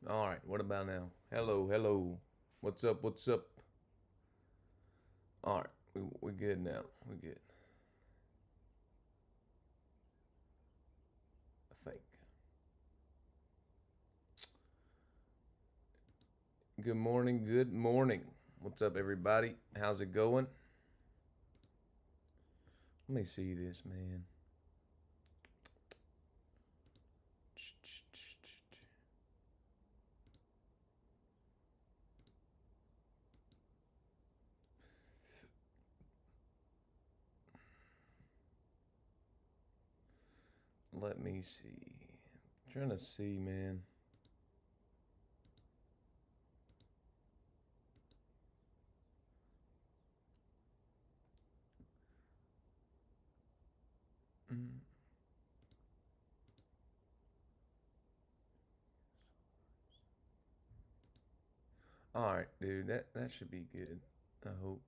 All right, what about now? Hello, hello. What's up? What's up? All right, we're good now. We're good. I think. Good morning. Good morning. What's up, everybody? How's it going? Let me see this, man. Let me see. I'm trying to see, man. Mm. All right, dude. That should be good. I hope.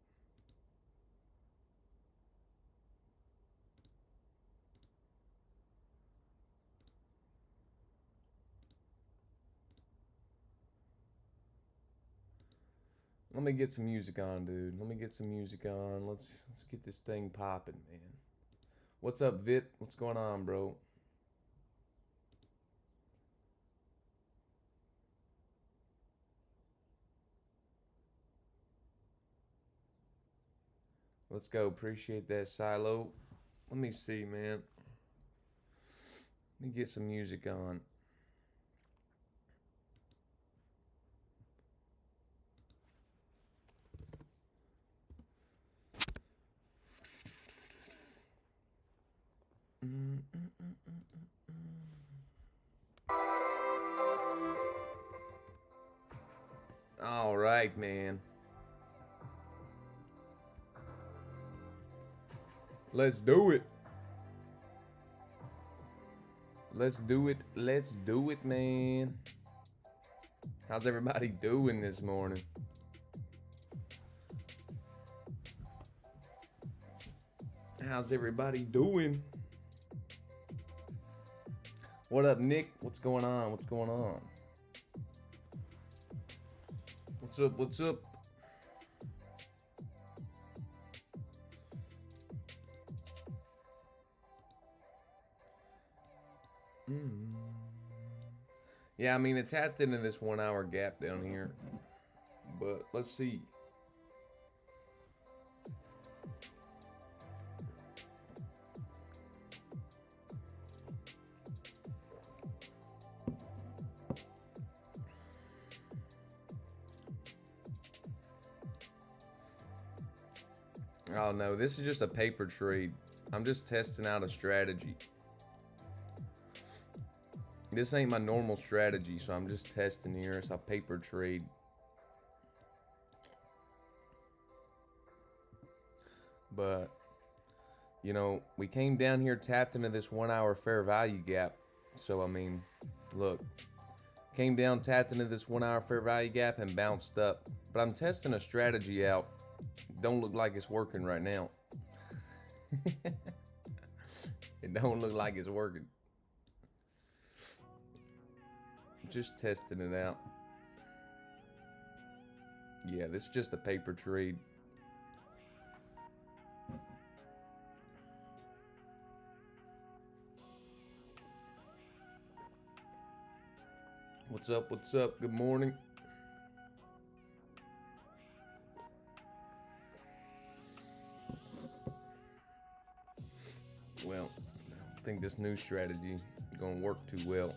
Let me get some music on, dude. Let me get some music on. Let's get this thing popping, man. What's up, Vit? What's going on, bro? Let's go. Appreciate that, Silo. Let me see, man. Let me get some music on. All right, man. Let's do it. Let's do it. Let's do it, man. How's everybody doing this morning? How's everybody doing? What up, Nick? What's going on? What's going on? What's up? What's up? Yeah, I mean, it tapped into this 1 hour gap down here. But let's see. Oh no, this is just a paper trade. I'm just testing out a strategy. This ain't my normal strategy, so I'm just testing here. It's a paper trade. But, you know, we came down here, tapped into this 1 hour fair value gap. So, I mean, look. Came down, tapped into this 1 hour fair value gap and bounced up. But I'm testing a strategy out. Don't look like it's working right now. It don't look like it's working. Just testing it out. Yeah, this is just a paper trade. What's up? What's up? Good morning. Well, I think this new strategy is gonna work too well.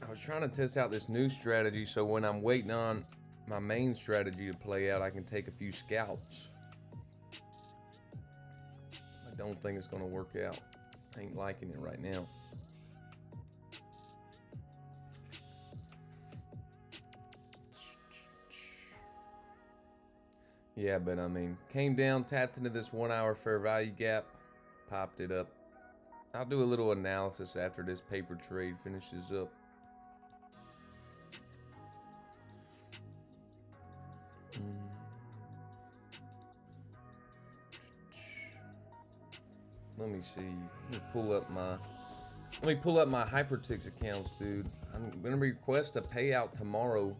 I was trying to test out this new strategy so when I'm waiting on my main strategy to play out, I can take a few scalps. I don't think it's gonna work out. I ain't liking it right now. Yeah, but I mean, came down, tapped into this 1 hour fair value gap, popped it up. I'll do a little analysis after this paper trade finishes up. Let me see. Let me pull up my Let me pull up my Hypertix accounts, dude. I'm gonna request a payout tomorrow.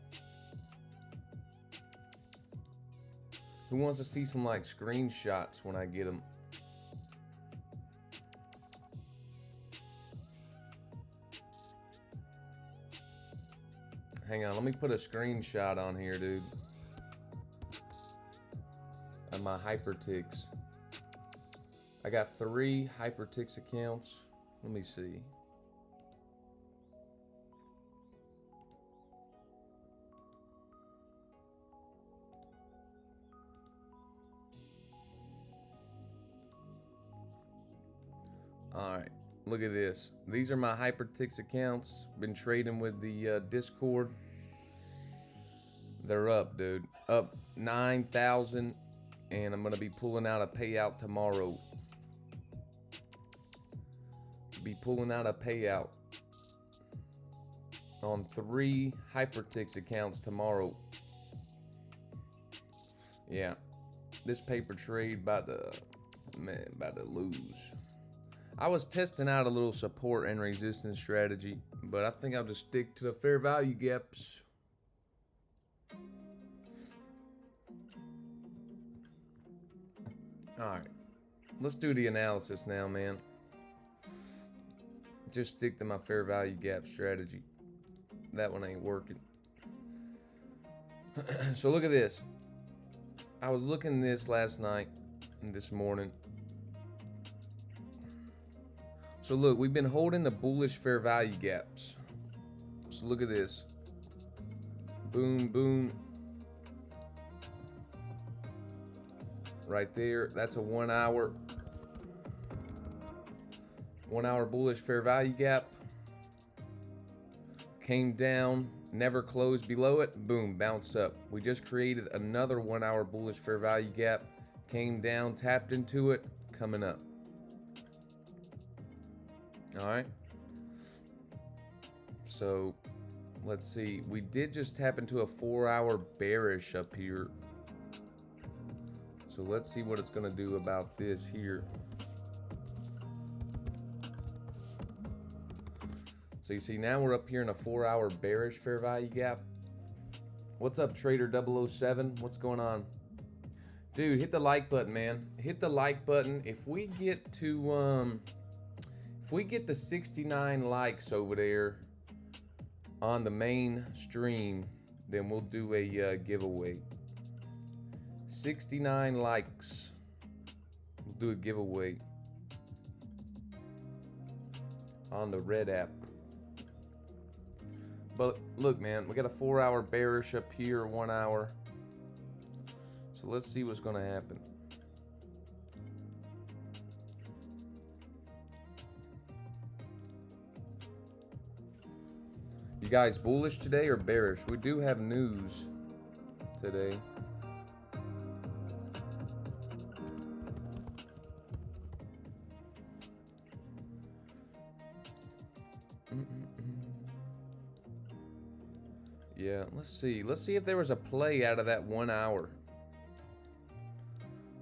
Who wants to see some like screenshots when I get them? Hang on, let me put a screenshot on here, dude. Of my Hypertix. I got 3 Hypertix accounts. Let me see. Alright, look at this. These are my Hypertix accounts. Been trading with the Discord. They're up, dude. Up 9,000. And I'm going to be pulling out a payout tomorrow. Be pulling out a payout on 3 Hypertix accounts tomorrow. Yeah. This paper trade about to lose. I was testing out a little support and resistance strategy, but I think I'll just stick to the fair value gaps. Alright, let's do the analysis now, man. Just stick to my fair value gap strategy. That one ain't working. So look at this. I was looking at this last night and this morning. So look, we've been holding the bullish fair value gaps. So look at this. Boom, boom. Right there, that's a 1 hour. 1 hour bullish fair value gap. Came down, never closed below it. Boom, bounced up. We just created another 1 hour bullish fair value gap. Came down, tapped into it, coming up. All right. So let's see. We did just tap into a 4 hour bearish up here. So let's see what it's going to do about this here. So you see now we're up here in a 4 hour bearish fair value gap. What's up, Trader 007? What's going on? Dude, hit the like button, man. Hit the like button. If we get to 69 likes over there on the main stream, then we'll do a giveaway. 69 likes. We'll do a giveaway on the Red app. But look, man, we got a 4 hour bearish up here, 1 hour. So let's see what's going to happen. You guys bullish today or bearish? We do have news today. Yeah, let's see. Let's see if there was a play out of that 1 hour.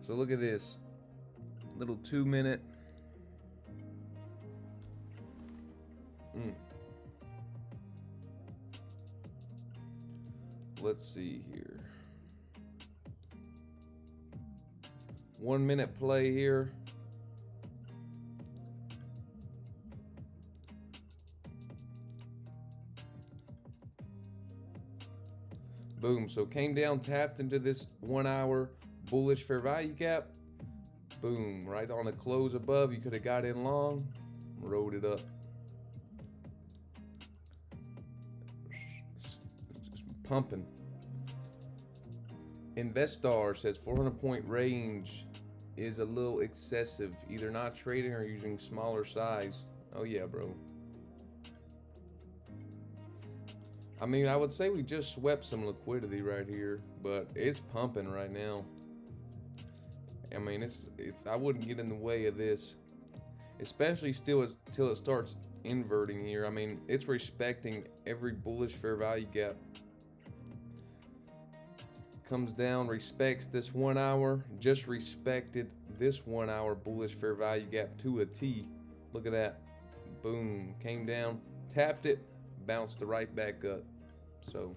So look at this. Little 2 minute. Let's see here. 1 minute play here. Boom. So came down, tapped into this 1 hour bullish fair value gap. Boom. Right on the close above. You could have got in long. Rode it up. Just pumping. Investor says 400 point range is a little excessive. Either not trading or using smaller size. Oh yeah, bro. I mean, I would say we just swept some liquidity right here, but it's pumping right now. I mean, it's I wouldn't get in the way of this, especially still till it starts inverting here. I mean, it's respecting every bullish fair value gap. Comes down, respects this 1 hour, just respected this 1 hour bullish fair value gap to a T. Look at that. boom, came down, tapped it, bounced right back up. So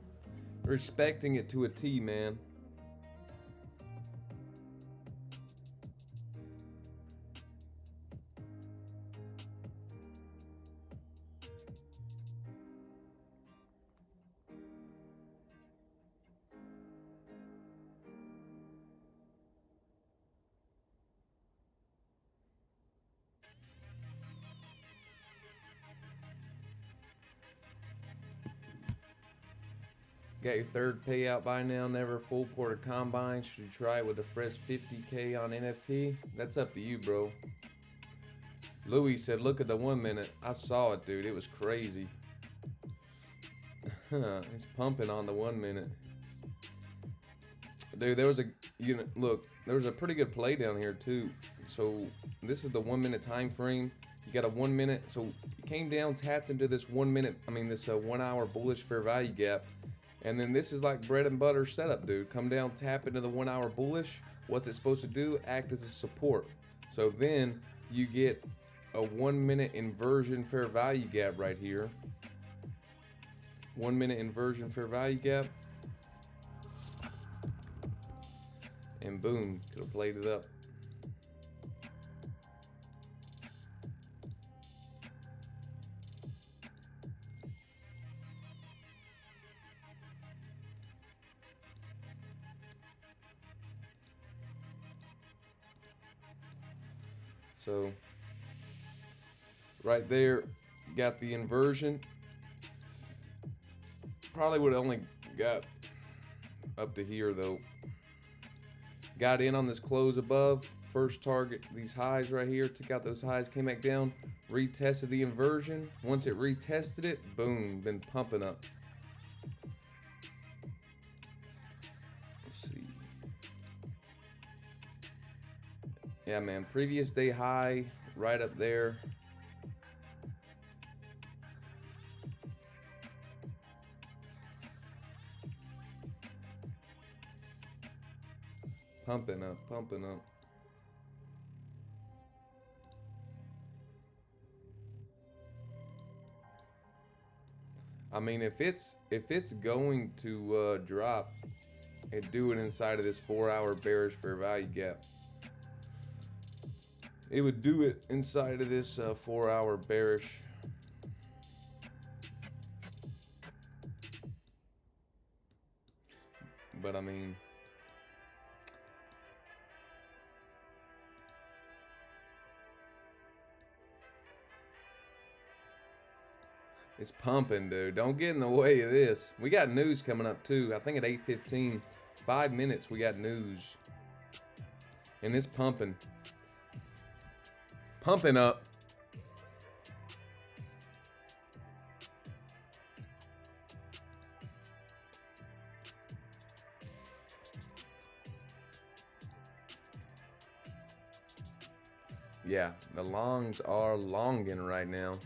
respecting it to a T, man. Got your third payout by now, never full quarter combine. Should you try it with a fresh 50K on NFP? That's up to you, bro. Louis said, look at the 1 minute. I saw it, dude. It was crazy. It's pumping on the 1 minute. Dude, there was a, look, there was a pretty good play down here too. So this is the 1 minute time frame. You got a 1 minute, so it came down, tapped into this 1 minute, this 1 hour bullish fair value gap. And then this is like bread and butter setup, dude. Come down, tap into the 1 hour bullish. What's it supposed to do? Act as a support. So then you get a 1 minute inversion fair value gap right here. 1 minute inversion fair value gap. And boom, could have played it up. So right there, got the inversion. Probably would have only got up to here though. Got in on this close above, first target, these highs right here, took out those highs, came back down, retested the inversion. Once it retested it, boom, been pumping up. Let's see. Yeah, man, previous day high, right up there. Pumping up, pumping up. I mean, if it's going to drop and do it inside of this 4 hour bearish fair value gap, it would do it inside of this 4 hour bearish. But I mean, it's pumping, dude. Don't get in the way of this. We got news coming up too. I think at 8:15, 5 minutes, we got news. And it's pumping. Pumping up. Yeah, the longs are longing right now.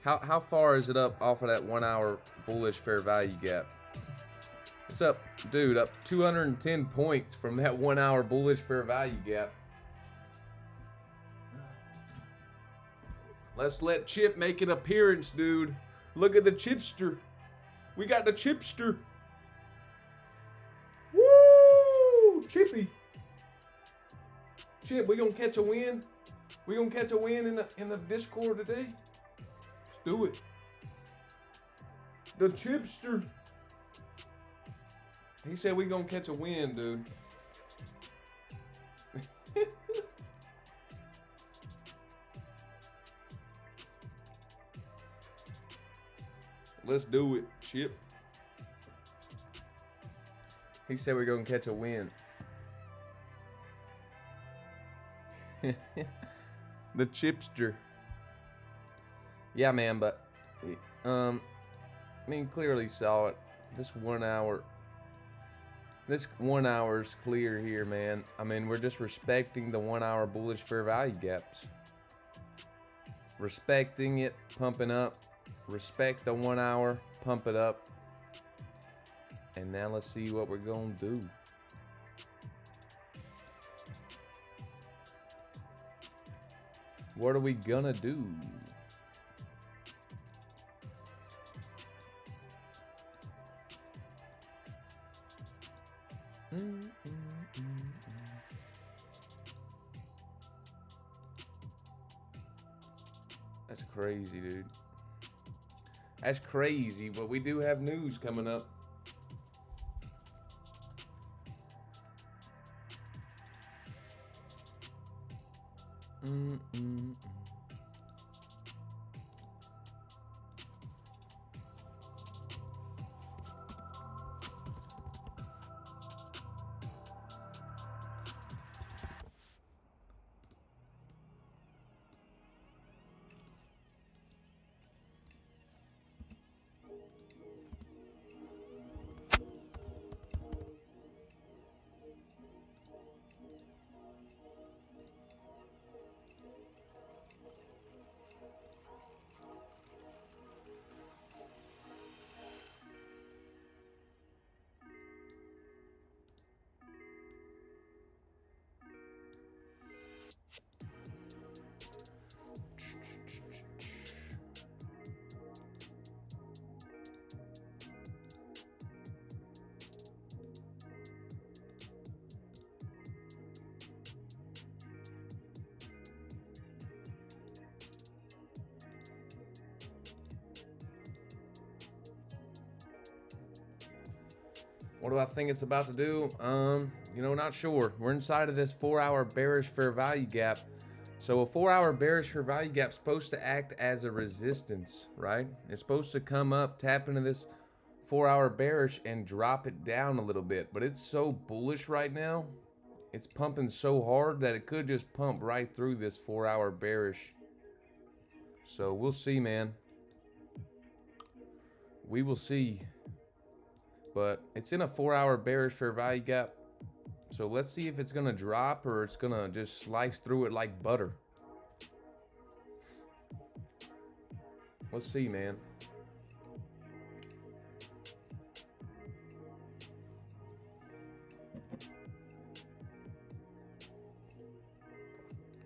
How far is it up off of that 1 hour bullish fair value gap? It's up, dude, up 210 points from that 1 hour bullish fair value gap. Let's let Chip make an appearance, dude. Look at the chipster. We got the chipster. Woo! Chippy. Chip, we gonna catch a win? We gonna catch a win in the Discord today? Do it. The chipster. He said we gonna catch a win, dude. Let's do it, Chip. He said we're gonna catch a win. The chipster. Yeah, man, but I mean, clearly saw it. This 1 hour is clear here, man. I mean, we're just respecting the 1 hour bullish fair value gaps. Respecting it, pumping up. Respect the 1 hour, pump it up. And now let's see what we're gonna do. What are we gonna do? That's crazy, dude. That's crazy, but we do have news coming up. What do I think it's about to do? You know, not sure. We're inside of this 4-hour bearish fair value gap. So a 4-hour bearish fair value gap is supposed to act as a resistance, right? It's supposed to come up, tap into this 4-hour bearish and drop it down a little bit. But it's so bullish right now. It's pumping so hard that it could just pump right through this 4-hour bearish. So we'll see, man. We will see. But it's in a 4-hour bearish fair value gap. So let's see if it's going to drop or it's going to just slice through it like butter. Let's see, man.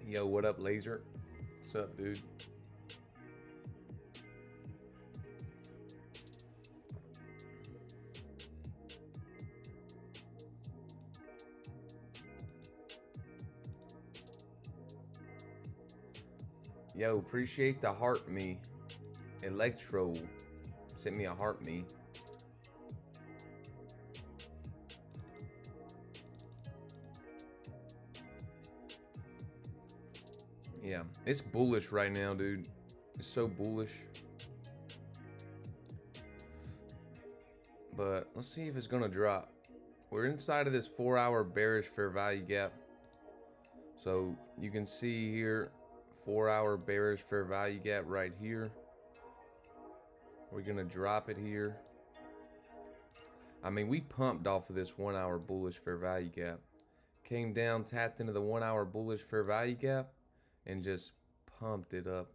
Yo, what up, Laser? What's up, dude? Yo, appreciate the heart me. Electro sent me a heart me. Yeah, it's bullish right now, dude. It's so bullish. But let's see if it's gonna drop. We're inside of this 4-hour bearish fair value gap. So you can see here 4-hour bearish fair value gap right here. We're gonna drop it here. I mean, we pumped off of this 1-hour bullish fair value gap. Came down, tapped into the 1-hour bullish fair value gap, and just pumped it up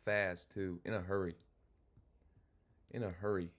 fast too, in a hurry. In a hurry.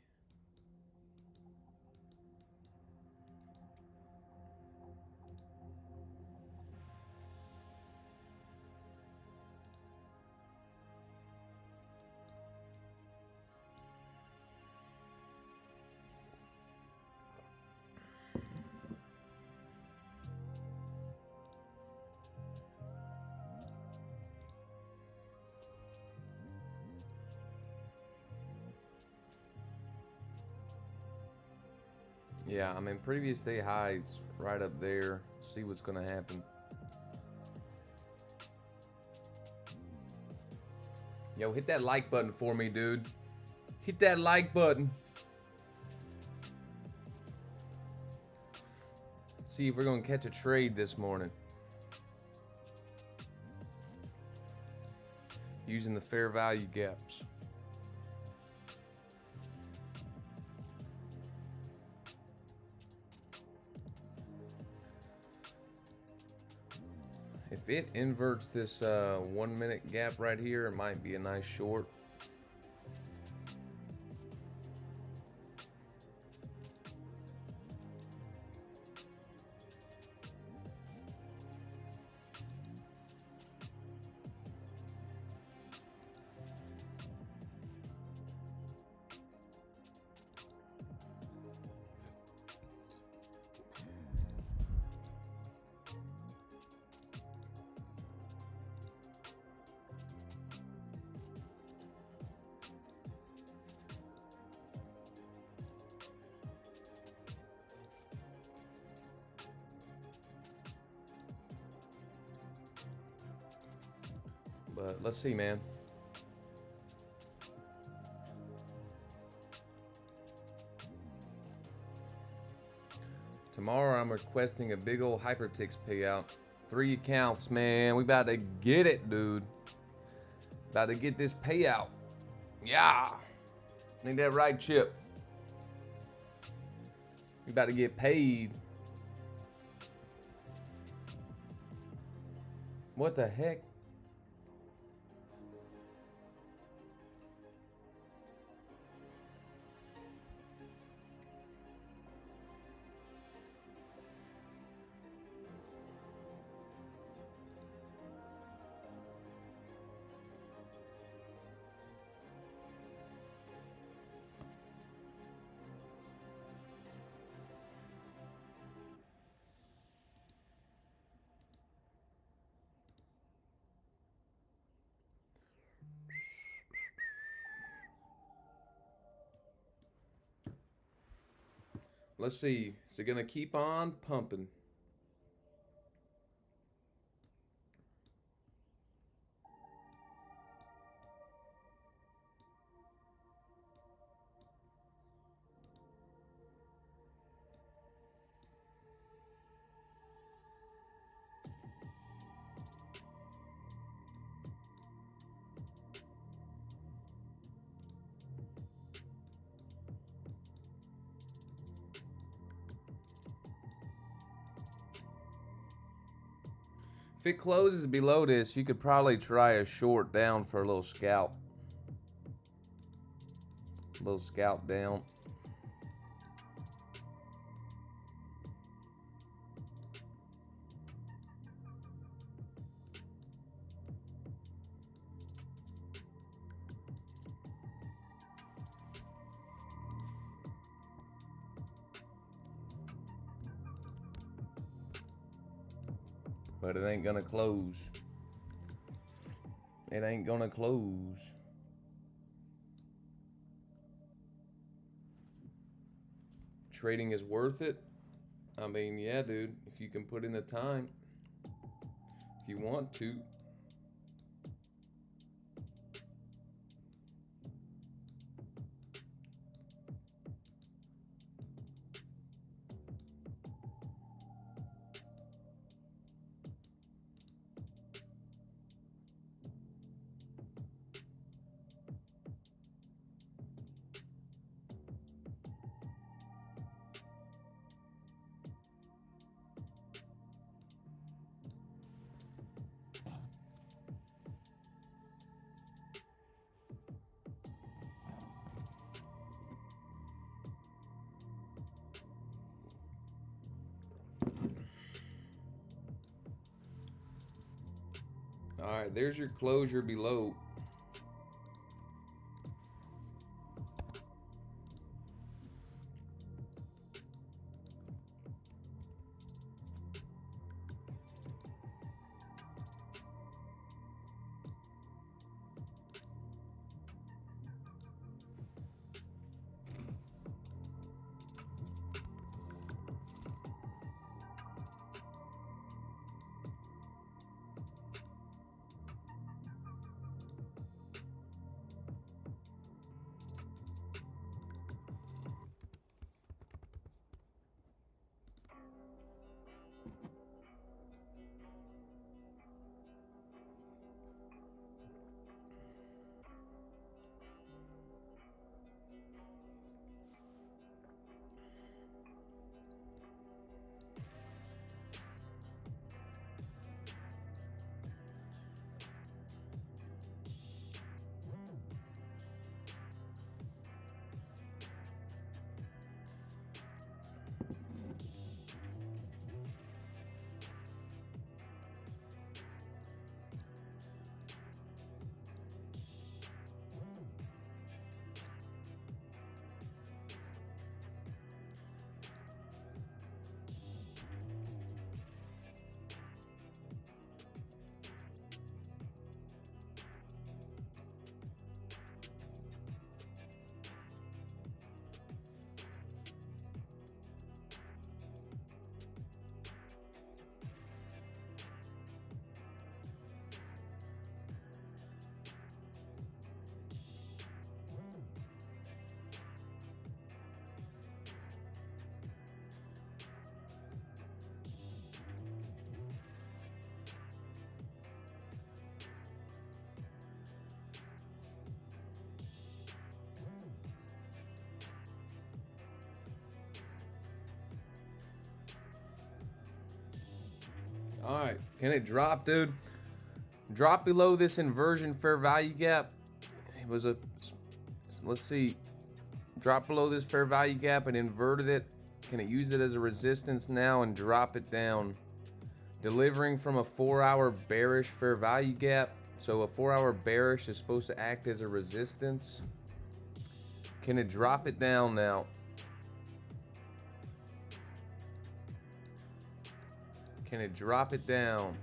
Yeah, I mean, previous day highs right up there. See what's going to happen. Yo, hit that like button for me, dude. Hit that like button. See if we're going to catch a trade this morning. Using the fair value gaps. If it inverts this 1 minute gap right here, it might be a nice short. But let's see, man. Tomorrow I'm requesting a big old hypertix payout. 3 accounts, man. We about to get it, dude. About to get this payout. Yeah. Ain't that right, Chip? We about to get paid. What the heck? Let's see. Is it gonna keep on pumping? If it closes below this, you could probably try a short down for a little scalp. A little scalp down. But it ain't gonna close. It ain't gonna close. Trading is worth it. I mean, yeah, dude. If you can put in the time. If you want to. All right, there's your closure below. All right, can it drop, dude? Drop below this inversion fair value gap. It was a, let's see, drop below this fair value gap and inverted it. Can it use it as a resistance now and drop it down? Delivering from a 4-hour bearish fair value gap. So a 4-hour bearish is supposed to act as a resistance. Can it drop it down now? Can it drop it down?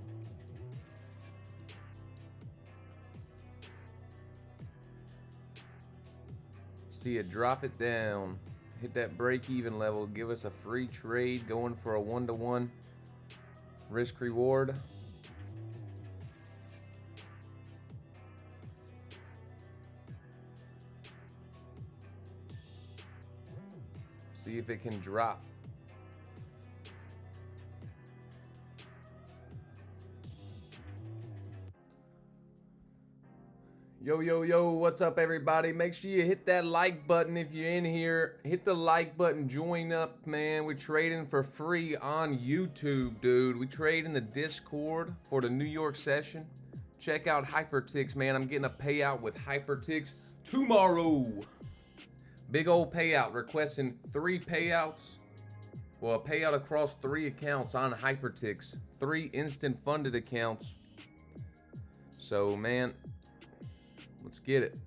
See it drop it down. Hit that break even level. Give us a free trade going for a 1-to-1 risk reward. See if it can drop. Yo, yo, yo, what's up, everybody? Make sure you hit that like button if you're in here. Hit the like button, join up, man. We're trading for free on YouTube, dude. We trade in the Discord for the New York session. Check out Hypertix, man. I'm getting a payout with Hypertix tomorrow. Big old payout, requesting 3 payouts. Well, a payout across 3 accounts on Hypertix. 3 instant funded accounts. So, man, let's get it.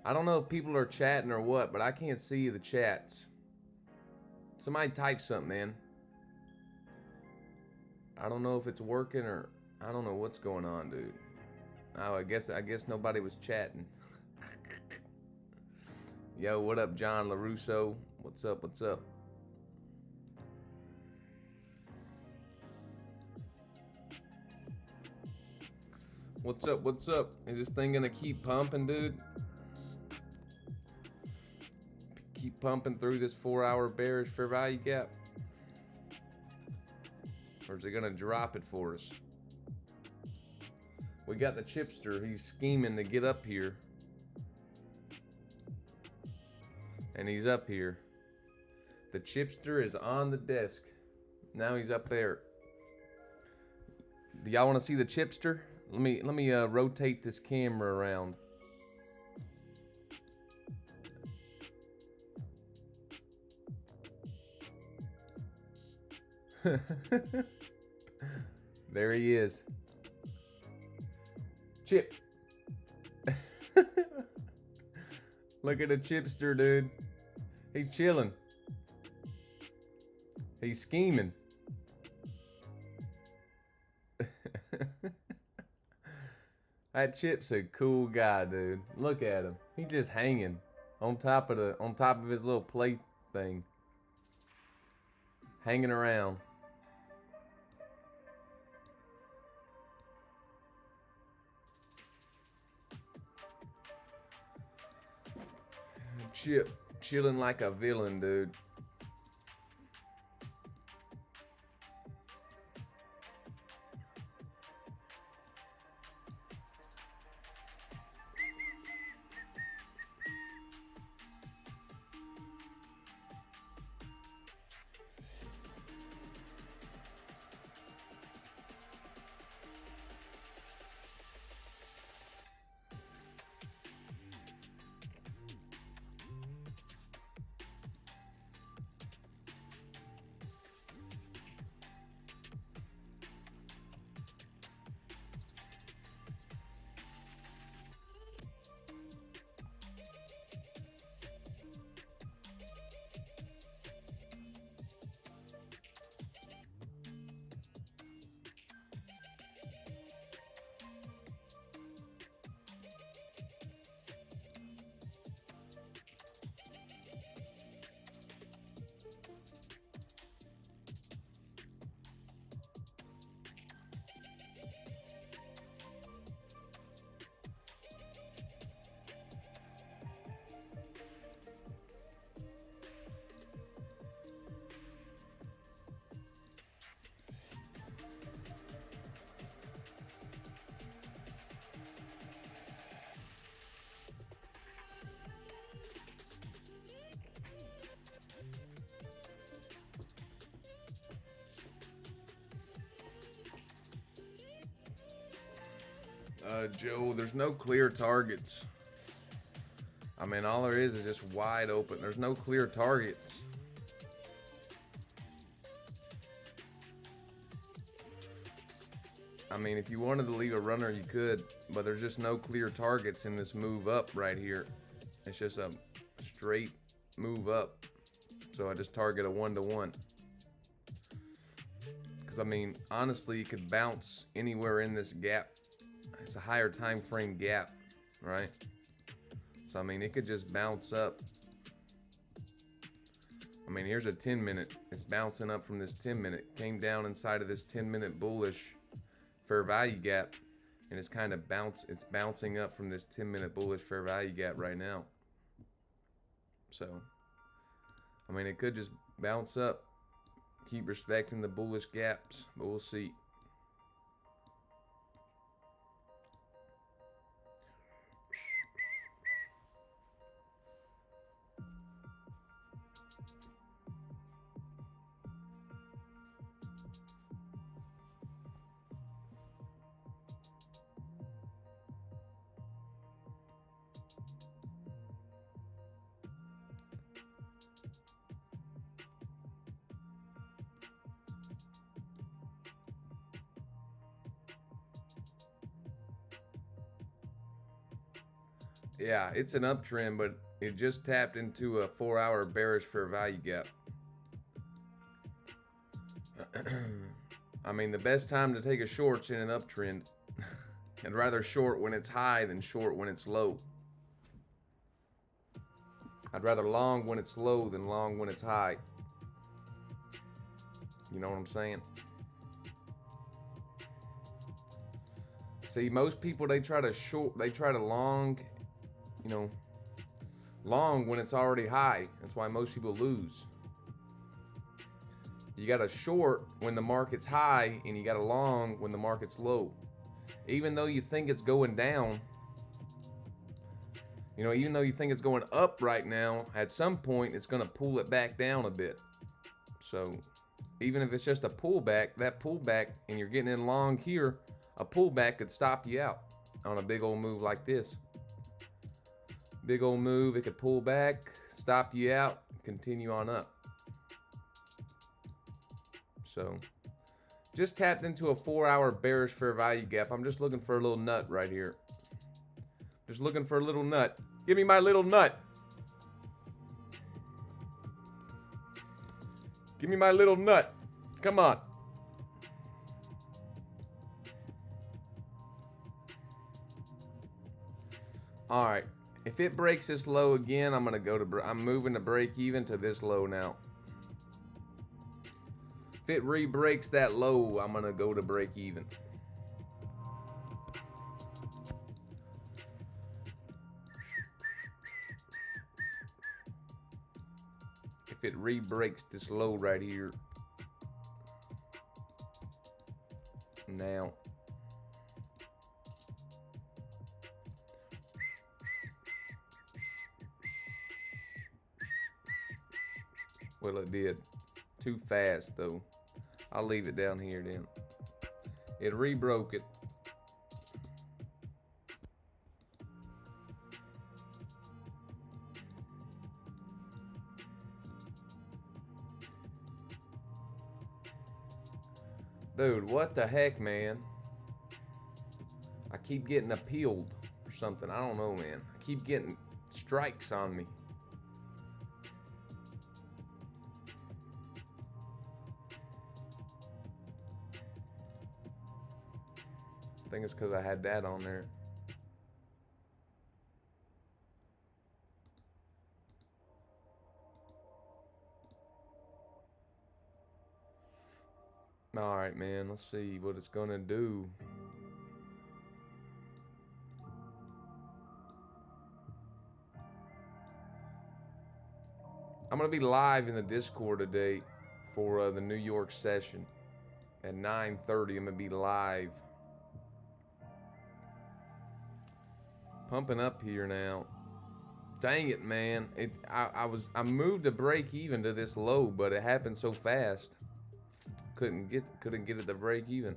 I don't know if people are chatting or what, but I can't see the chats. Somebody type something, man. I don't know if it's working or I don't know what's going on, dude. Oh, I guess nobody was chatting. Yo, what up, John LaRusso? What's up? What's up? What's up? What's up? Is this thing gonna keep pumping, dude? Keep pumping through this 4-hour bearish fair value gap? Or is it gonna drop it for us? We got the chipster. He's scheming to get up here. And he's up here. The chipster is on the desk. Now he's up there. Do y'all want to see the chipster? Let me rotate this camera around. There he is. Chip. Look at the chipster, dude. He's chilling. He's scheming. That Chip's a cool guy, dude. Look at him. He's just hanging on top of his little plate thing. Hanging around. Chip chilling like a villain, dude. Joe, there's no clear targets. I mean, all there is just wide open. There's no clear targets. I mean, if you wanted to leave a runner, you could, but there's just no clear targets in this move up right here. It's just a straight move up. So I just target a 1-to-1. Because, I mean, honestly, you could bounce anywhere in this gap. It's a higher time frame gap, right? So, I mean, it could just bounce up. I mean, here's a 10-minute. It's bouncing up from this 10-minute. Came down inside of this 10-minute bullish fair value gap, and it's kind of it's bouncing up from this 10-minute bullish fair value gap right now. So, I mean, it could just bounce up, keep respecting the bullish gaps, but we'll see. Yeah, it's an uptrend, but it just tapped into a 4-hour bearish fair value gap. I mean, the best time to take a short's in an uptrend. I'd rather short when it's high than short when it's low. I'd rather long when it's low than long when it's high. You know what I'm saying? See, most people, they try to long, you know, long when it's already high. That's why most people lose. You got to short when the market's high, and you got to long when the market's low. Even though you think it's going down, you know, even though you think it's going up right now, at some point it's going to pull it back down a bit. So even if it's just a pullback, that pullback, and you're getting in long here, a pullback could stop you out on a big old move like this. Big old move, it could pull back, stop you out, continue on up. So, just tapped into a 4-hour bearish fair value gap. I'm just looking for a little nut right here. Just looking for a little nut. Give me my little nut. Give me my little nut. Come on. All right. If it breaks this low again, I'm moving to break even to this low now. If it re-breaks that low, I'm gonna go to break even. If it re-breaks this low right here. Now. Well, it did. Too fast, though. I'll leave it down here then. It re-broke it. Dude, what the heck, man? I keep getting appealed or something. I don't know, man. I keep getting strikes on me. I think it's because I had that on there. All right, man. Let's see what it's gonna do. I'm gonna be live in the Discord today for the New York session at 9:30. I'm gonna be live. Pumping up here now. Dang it, man. I moved to break even to this low, but it happened so fast. Couldn't get it to break even.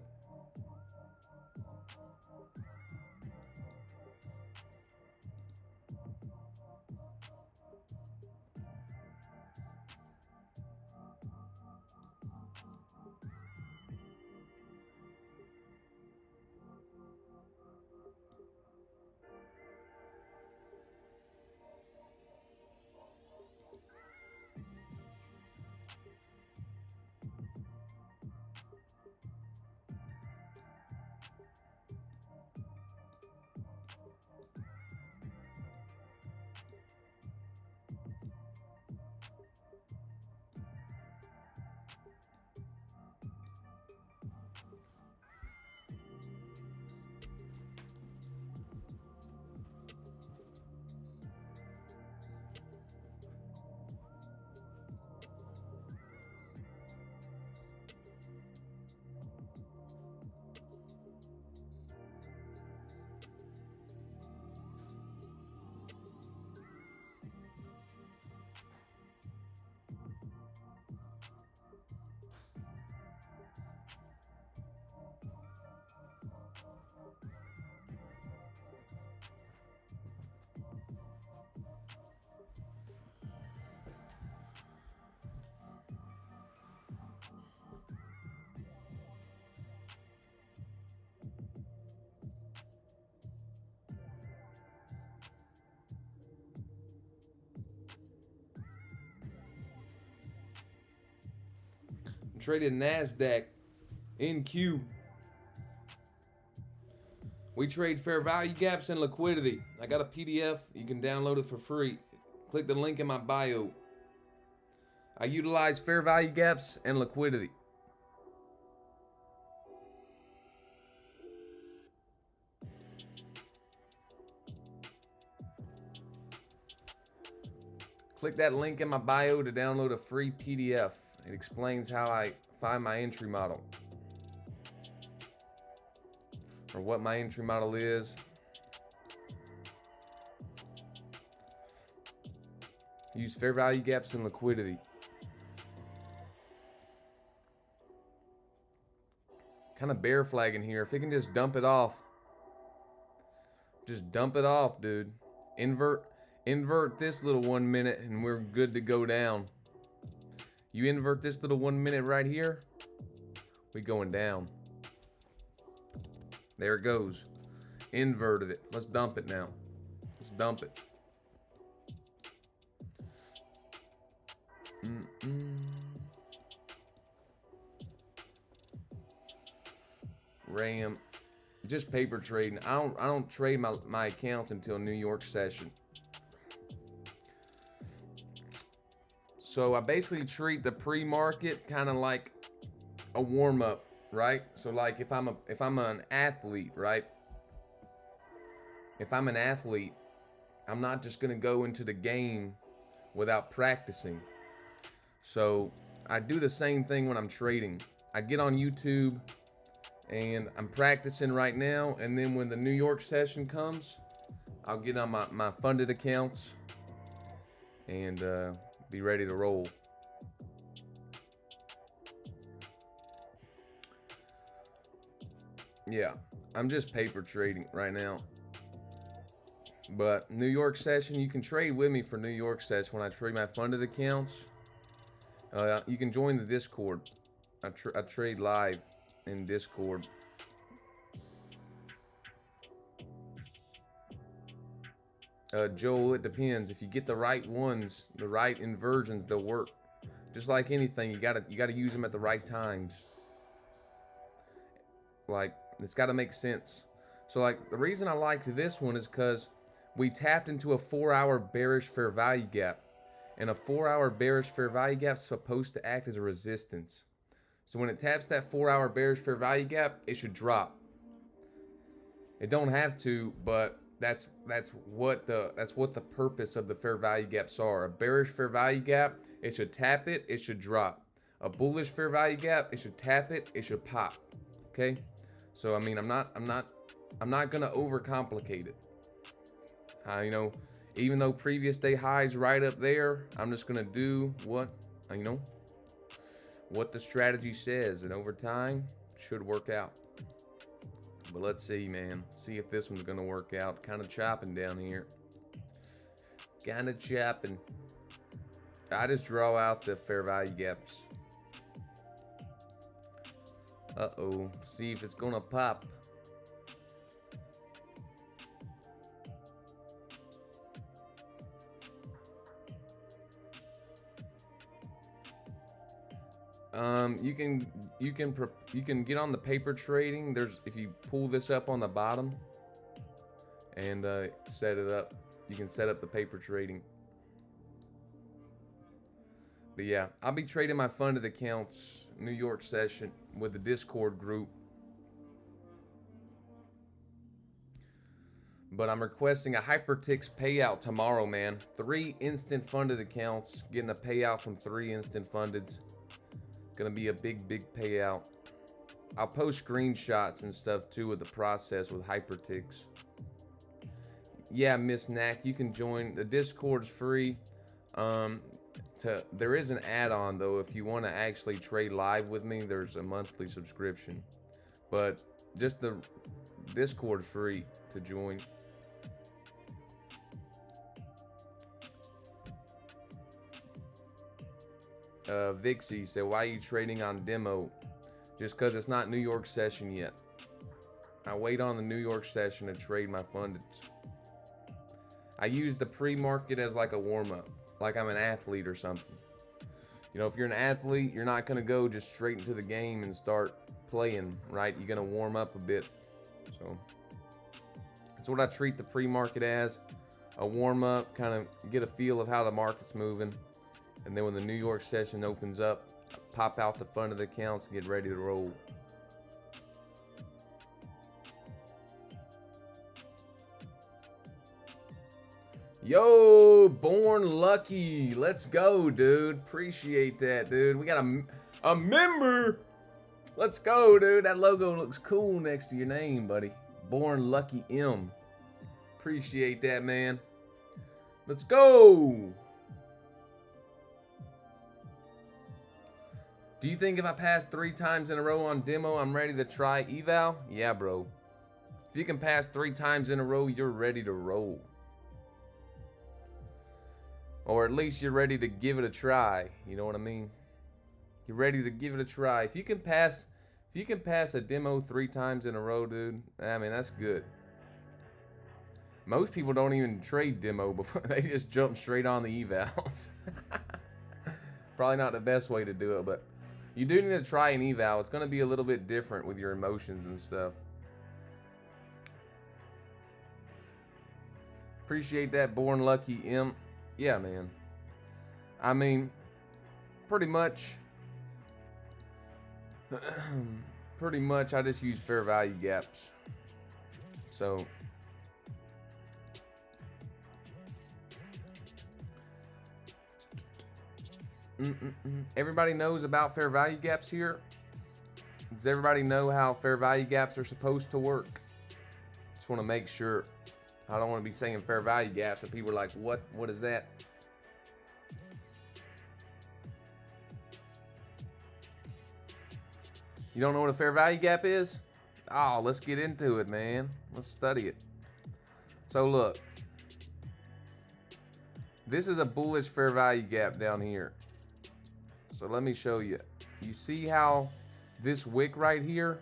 traded NASDAQ NQ. We trade fair value gaps and liquidity. I got a PDF. You can download it for free. Click the link in my bio. I utilize fair value gaps and liquidity. Click that link in my bio to download a free PDF. It explains how I find my entry model, or what my entry model is. Use fair value gaps and liquidity. Kind of bear flagging here. If it can just dump it off. Just dump it off, dude. Invert this little 1 minute and we're good to go down. You invert this little 1 minute right here, we going down. There it goes. Inverted it. Let's dump it now. Let's dump it. RAM. Just paper trading. I don't trade my accounts until New York session. So I basically treat the pre-market kind of like a warm-up, right? So like if I'm an athlete, right? If I'm an athlete, I'm not just gonna go into the game without practicing. So I do the same thing when I'm trading. I get on YouTube and I'm practicing right now, and then when the New York session comes, I'll get on my funded accounts and be ready to roll. Yeah, I'm just paper trading right now. But New York session, you can trade with me for New York session when I trade my funded accounts. You can join the Discord. I trade live in Discord. Joel, it depends. If you get the right ones, the right inversions, they'll work. Just like anything, you gotta use them at the right times. Like, it's gotta make sense. So like, the reason I liked this one is because we tapped into a 4-hour bearish fair value gap. And a 4-hour bearish fair value gap is supposed to act as a resistance. So when it taps that 4-hour bearish fair value gap, it should drop. It don't have to, but that's what the purpose of the fair value gaps are. A bearish fair value gap, it should tap it, it should drop. A bullish fair value gap, it should tap it, it should pop. Okay? So I mean, I'm not gonna overcomplicate it. You know, even though previous day highs right up there, I'm just gonna do what the strategy says, and over time should work out. But let's see, man. See if this one's gonna work out. Kind of chopping down here. Kind of chopping. I just draw out the fair value gaps. Uh-oh. See if it's gonna pop. You can get on the paper trading. If you pull this up on the bottom and set it up, you can set up the paper trading. But yeah, I'll be trading my funded accounts New York session with the Discord group. But I'm requesting a Hypertix payout tomorrow, man. 3 instant funded accounts, getting a payout from 3 instant fundeds. Gonna be a big payout. I'll post screenshots and stuff too with the process with Hypertix. Yeah, Miss Knack, you can join. The Discord's free. There is an add-on though. If you want to actually trade live with me, there's a monthly subscription. But just the Discord free to join. Vixie said, why are you trading on demo? Just because it's not New York session yet. I wait on the New York session to trade my fundeds. I use the pre-market as like a warm-up, like I'm an athlete or something. You know, if you're an athlete, you're not going to go just straight into the game and start playing, right? You're going to warm up a bit. So that's what I treat the pre-market as, a warm-up, kind of get a feel of how the market's moving. And then when the New York session opens up, pop out the front of the accounts and get ready to roll. Yo, Born Lucky. Let's go, dude. Appreciate that, dude. We got a member. Let's go, dude. That logo looks cool next to your name, buddy. Born Lucky M. Appreciate that, man. Let's go. Do you think if I pass 3 times in a row on demo, I'm ready to try eval? Yeah, bro. If you can pass 3 times in a row, you're ready to roll. Or at least you're ready to give it a try. You know what I mean? You're ready to give it a try. If you can pass a demo 3 times in a row, dude, I mean, that's good. Most people don't even trade demo before. They just jump straight on the evals. Probably not the best way to do it, but you do need to try an eval. It's going to be a little bit different with your emotions and stuff. Appreciate that, Born Lucky M. Yeah, man. I mean, pretty much I just use fair value gaps. So everybody knows about fair value gaps here. Does everybody know how fair value gaps are supposed to work? Just want to make sure. I don't want to be saying fair value gaps and people are like, what is that? You don't know what a fair value gap is? Oh, let's get into it, man. Let's study it. So look, this is a bullish fair value gap down here. So let me show you. You see how this wick right here,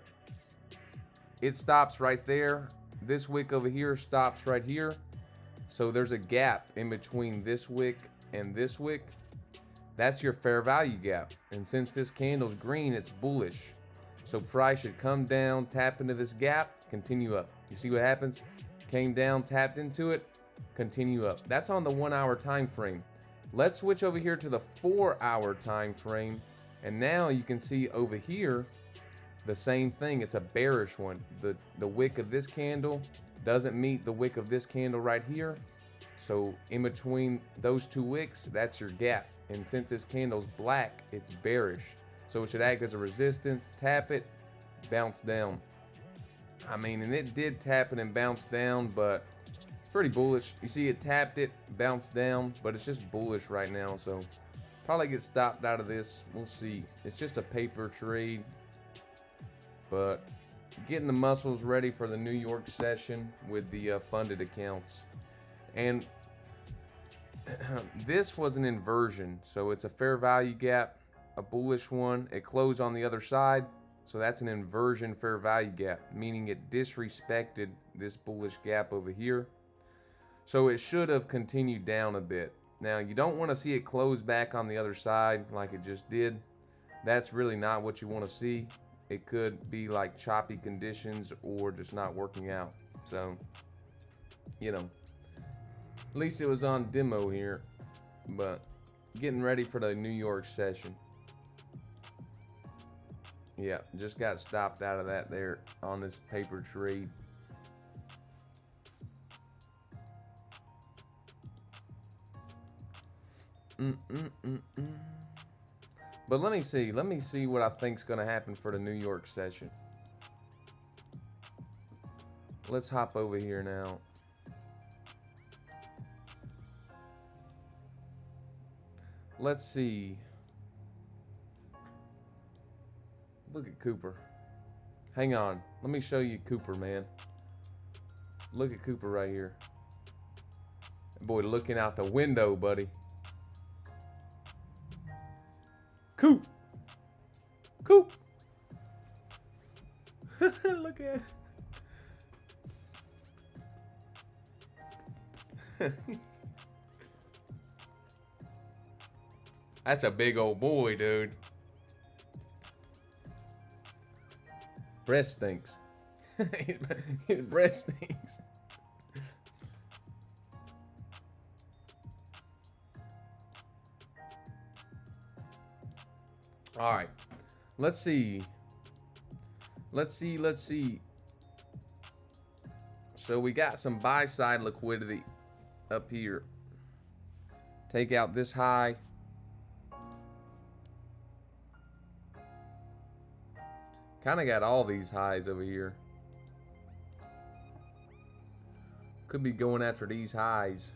it stops right there. This wick over here stops right here. So there's a gap in between this wick and this wick. That's your fair value gap. And since this candle's green, it's bullish. So price should come down, tap into this gap, continue up. You see what happens? Came down, tapped into it, continue up. That's on the 1 hour time frame. Let's switch over here to the 4 hour time frame. And now you can see over here, the same thing. It's a bearish one. The wick of this candle doesn't meet the wick of this candle right here. So in between those 2 wicks, that's your gap. And since this candle's black, it's bearish. So it should act as a resistance, tap it, bounce down. I mean, and it did tap it and bounce down, but it's pretty bullish. You see it tapped it, bounced down, but it's just bullish right now. So probably get stopped out of this. We'll see. It's just a paper trade. But getting the muscles ready for the New York session with the funded accounts. And this was an inversion. So it's a fair value gap, a bullish one. It closed on the other side. So that's an inversion fair value gap, meaning it disrespected this bullish gap over here. So it should have continued down a bit. Now, you don't want to see it close back on the other side like it just did. That's really not what you want to see. It could be like choppy conditions or just not working out. So, you know, at least it was on demo here, but getting ready for the New York session. Yeah, just got stopped out of that there on this paper trade. But let me see what I think's gonna happen for the New York session. Let's hop over here now. Let's see. Look at Cooper. Hang on. Let me show you Cooper, man. Look at Cooper right here. That boy looking out the window, buddy. Coop. Coop. Look at it. That's a big old boy, dude. Breast stinks. His breast stinks. All right. Let's see. Let's see. So we got some buy side liquidity up here. Take out this high. Kind of got all these highs over here. Could be going after these highs.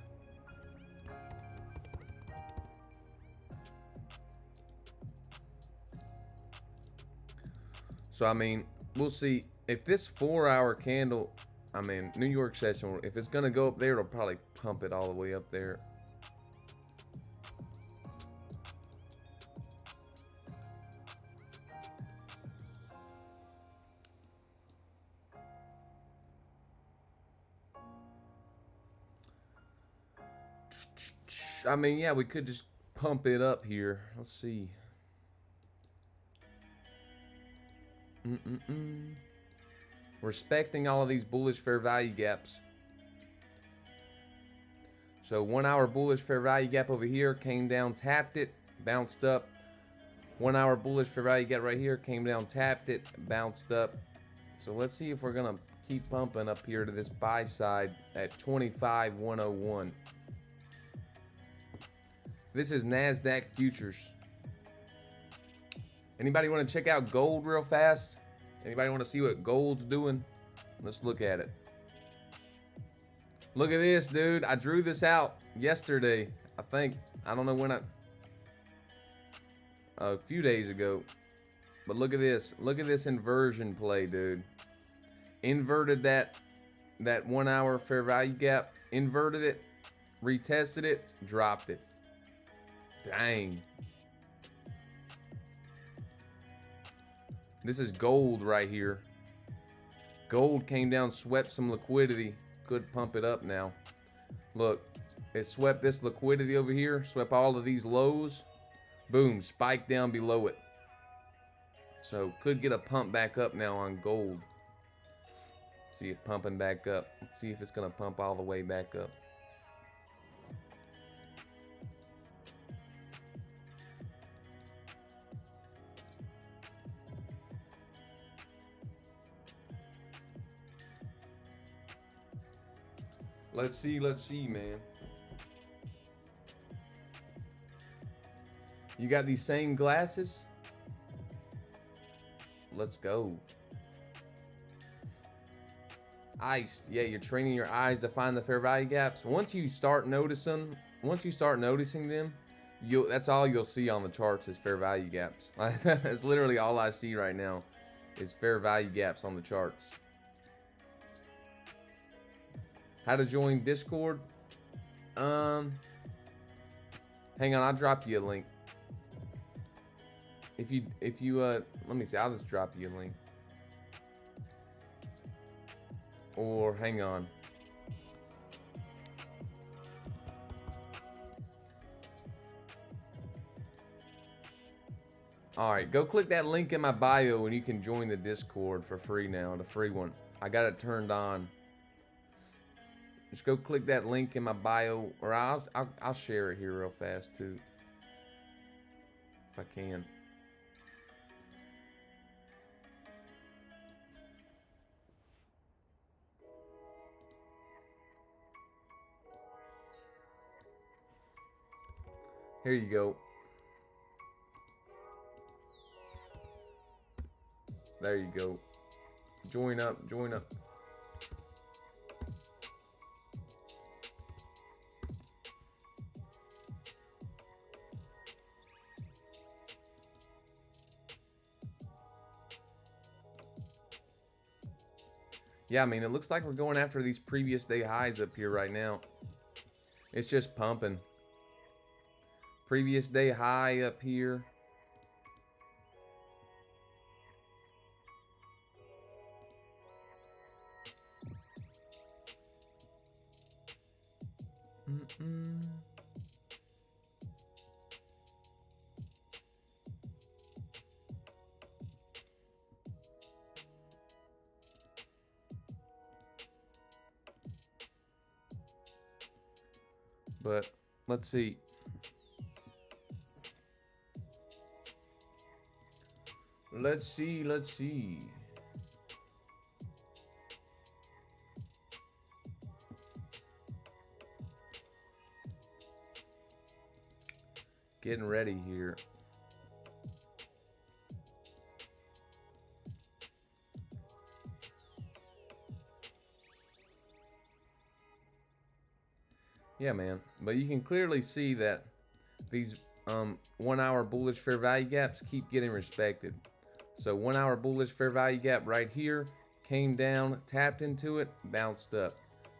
So, I mean, we'll see. If this 4-hour candle, I mean, New York session, if it's going to go up there, it'll probably pump it all the way up there. I mean, yeah, we could just pump it up here. Let's see. Respecting all of these bullish fair value gaps. So 1-hour bullish fair value gap over here, came down, tapped it, bounced up. 1-hour bullish fair value gap right here, came down, tapped it, bounced up. So let's see if we're gonna keep pumping up here to this buy side at 25,101. This is NASDAQ futures. Anybody want to check out gold real fast? Anybody want to see what gold's doing? Let's look at it. Look at this, dude. I drew this out yesterday. I think. I don't know when a few days ago. But look at this. Look at this inversion play, dude. Inverted that 1-hour fair value gap. Inverted it. Retested it. Dropped it. Dang. This is gold right here. Gold came down, swept some liquidity. Could pump it up now. Look, it swept this liquidity over here. Swept all of these lows. Boom, spiked down below it. So could get a pump back up now on gold. See it pumping back up. Let's see if it's going to pump all the way back up. Let's see, man. You got these same glasses? Let's go. Iced. Yeah, you're training your eyes to find the fair value gaps. Once you start noticing them, that's all you'll see on the charts is fair value gaps. That's literally all I see right now is fair value gaps on the charts. How to join Discord? Hang on, I'll drop you a link. If you let me see, I'll just drop you a link. Or hang on. All right, go click that link in my bio and you can join the Discord for free now, the free one. I got it turned on. Just go click that link in my bio, or I'll share it here real fast too, if I can. Here you go. There you go. Join up, join up. Yeah, I mean, it looks like we're going after these previous day highs up here right now. It's just pumping. Previous day high up here. But let's see. Let's see. Getting ready here. Yeah, man. But you can clearly see that these 1 hour bullish fair value gaps keep getting respected. So 1 hour bullish fair value gap right here, came down, tapped into it, bounced up.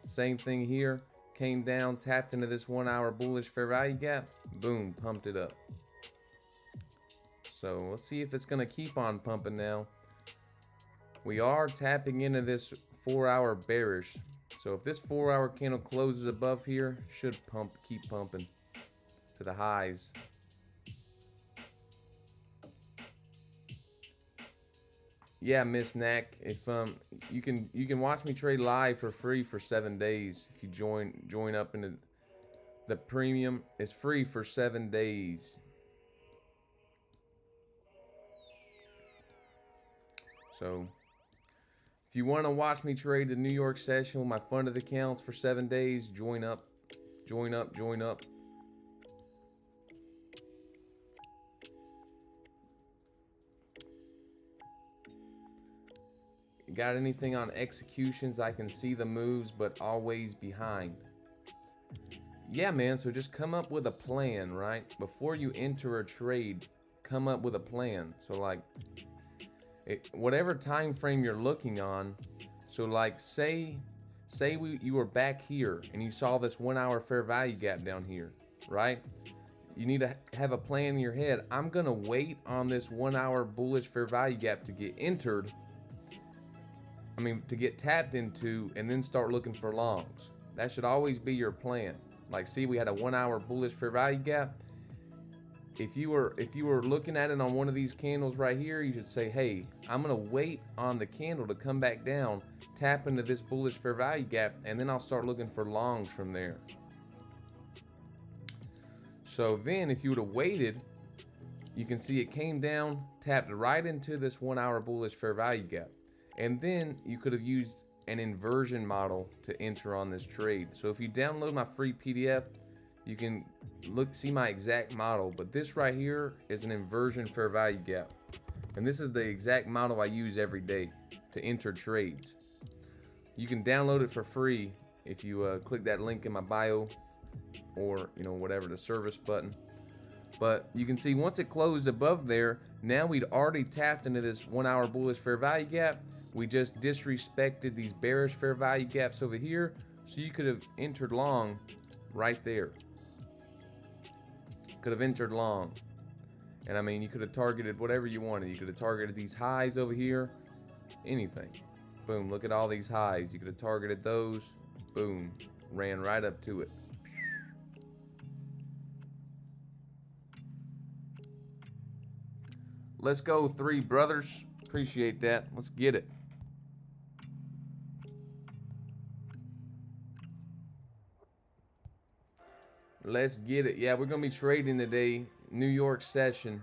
Same thing here, came down, tapped into this 1 hour bullish fair value gap, boom, pumped it up. So let's see if it's going to keep on pumping now. We are tapping into this 4 hour bearish. So if this 4 hour candle closes above here, should keep pumping to the highs. Yeah, Miss Knack, if you can watch me trade live for free for 7 days if you join up into the premium. It's free for 7 days. So if you want to watch me trade the New York session with my funded accounts for 7 days, join up. Got anything on executions? I can see the moves, but always behind. Yeah, man, so just come up with a plan, right? Before you enter a trade, come up with a plan. So like, whatever time frame you're looking on, so like say you were back here and you saw this 1 hour fair value gap down here, right? You need to have a plan in your head. I'm gonna wait on this 1 hour bullish fair value gap to get entered. To get tapped into, and then start looking for longs. That should always be your plan. Like, see, we had a 1 hour bullish fair value gap. If you were looking at it on one of these candles right here, you should say, hey, I'm gonna wait on the candle to come back down, tap into this bullish fair value gap, and then I'll start looking for longs from there. So then if you would have waited, you can see it came down, tapped right into this 1 hour bullish fair value gap. And then you could have used an inversion model to enter on this trade. So if you download my free PDF, you can see my exact model. But this right here is an inversion fair value gap. And this is the exact model I use every day to enter trades. You can download it for free if you click that link in my bio, or whatever, the service button. But you can see once it closed above there, now we'd already tapped into this 1 hour bullish fair value gap. We just disrespected these bearish fair value gaps over here, so you could have entered long right there. Could have entered long. And you could have targeted whatever you wanted. You could have targeted these highs over here, anything. Boom, look at all these highs. You could have targeted those, boom, ran right up to it. Let's go, 3 brothers. Appreciate that. Let's get it. Let's get it. Yeah, we're going to be trading today. New York session.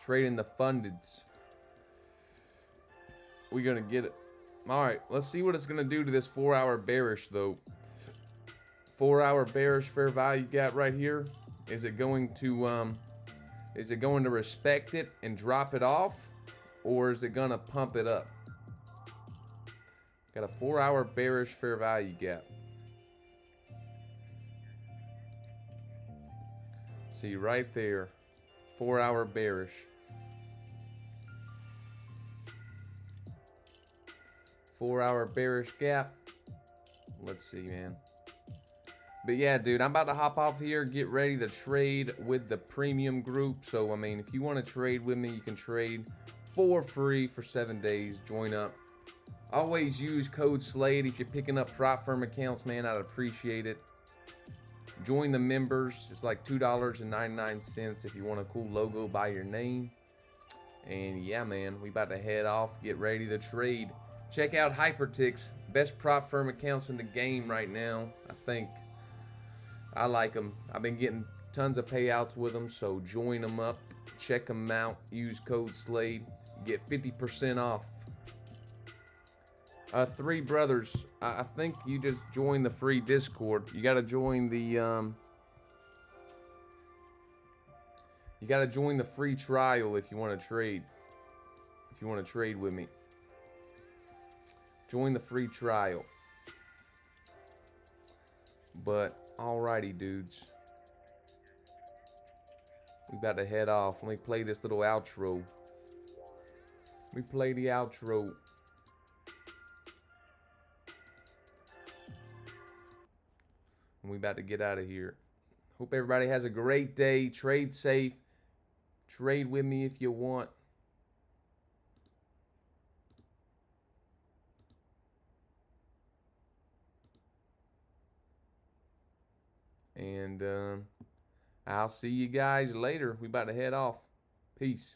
Trading the fundeds. We're going to get it. All right, let's see what it's going to do to this 4 hour bearish, though. 4 hour bearish fair value gap right here. Is it going to respect it and drop it off? Or is it going to pump it up? Got a 4 hour bearish fair value gap. See right there, 4 hour bearish. 4 hour bearish gap. Let's see, man. But yeah, dude, I'm about to hop off here, get ready to trade with the premium group. So, if you want to trade with me, you can trade for free for 7 days. Join up. Always use code SLADE if you're picking up prop firm accounts, man. I'd appreciate it. Join the members. It's like $2.99 if you want a cool logo by your name. And yeah, man, we about to head off, get ready to trade. Check out Hypertix, best prop firm accounts in the game right now. I I like them. I've been getting tons of payouts with them, so join them up, check them out, use code SLADE, get 50% off. Three brothers, I think you just join the free Discord. You gotta join the free trial if you want to trade. If you want to trade with me, join the free trial. But alrighty, dudes, we about to head off. Let me play this little outro. Let me play the outro. And we about to get out of here. Hope everybody has a great day. Trade safe. Trade with me if you want. And I'll see you guys later. We about to head off. Peace.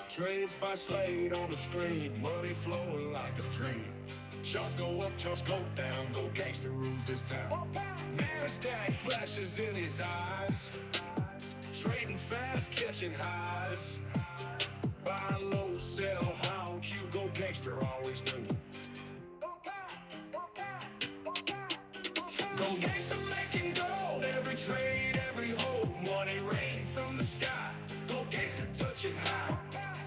Trades by Slade on the screen, money flowing like a dream. Shots go up, shots go down, go gangster rules this town. NASDAQ flashes in his eyes, trading fast, catching highs. Buy low, sell high, Q go gangster, always knew. Go gangster making gold, every trade, every hold, money rain from the sky. Go gangster touching high.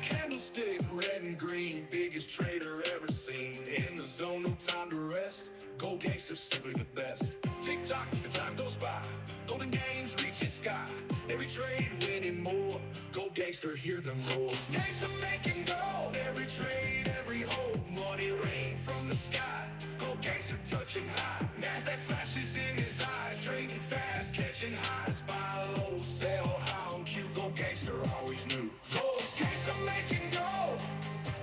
Candlestick, red and green, biggest trader ever seen. In the zone, no time to rest. Go gangster, simply the best. Tick tock, the time goes by. Golden games reaching sky. Every trade winning more. Go gangster, hear them roar. Gangster making gold, every trade, every hold. Money rain from the sky. Go gangster touching high. NASDAQ flashes in his eyes. Trading fast, catching highs. Buy low, sell high on Q. Go gangster, always knew. Go gangster making gold.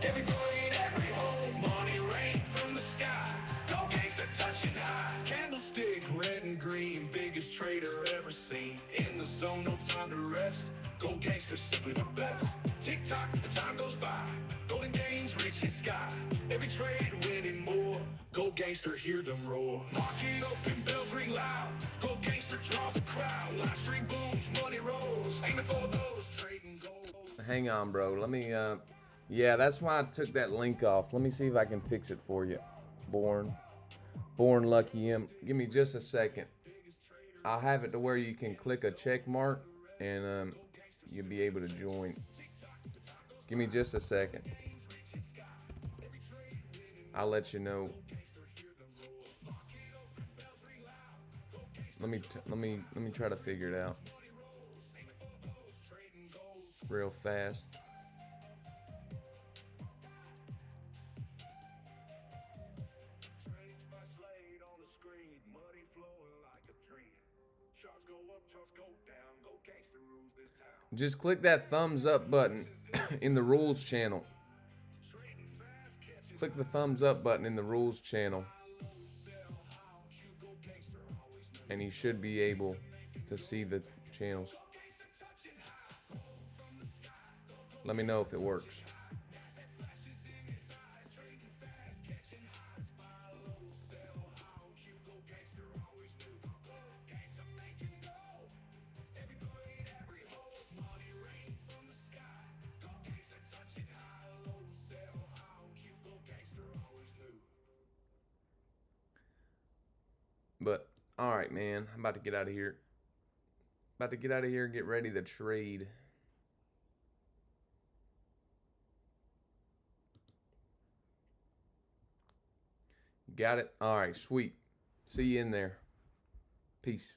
Every blade, every hole. Money rain from the sky. Go gangster touching high. Candlestick, red and green. Biggest trader ever seen. In the zone, no time to rest. Go gangster, simply the best. Tick tock, the time goes by. Golden gains reaching sky. Every trade winning more. Go gangster, hear them roar. Market open, bells ring loud. Go gangster draws a crowd. Live stream booms, money rolls. Aiming for those trading gold. Hang on, bro. Let me yeah, that's why I took that link off. Let me see if I can fix it for you. Born Lucky M. Give me just a second. I'll have it to where you can click a check mark and you'll be able to join. Give me just a second. I'll let you know. Let me try to figure it out real fast. Just click that thumbs up button in the rules channel. Click the thumbs up button in the rules channel, and you should be able to see the channels. Let me know if it works. But all right, man, I'm about to get out of here. Get ready to trade. Got it? All right, sweet. See you in there. Peace.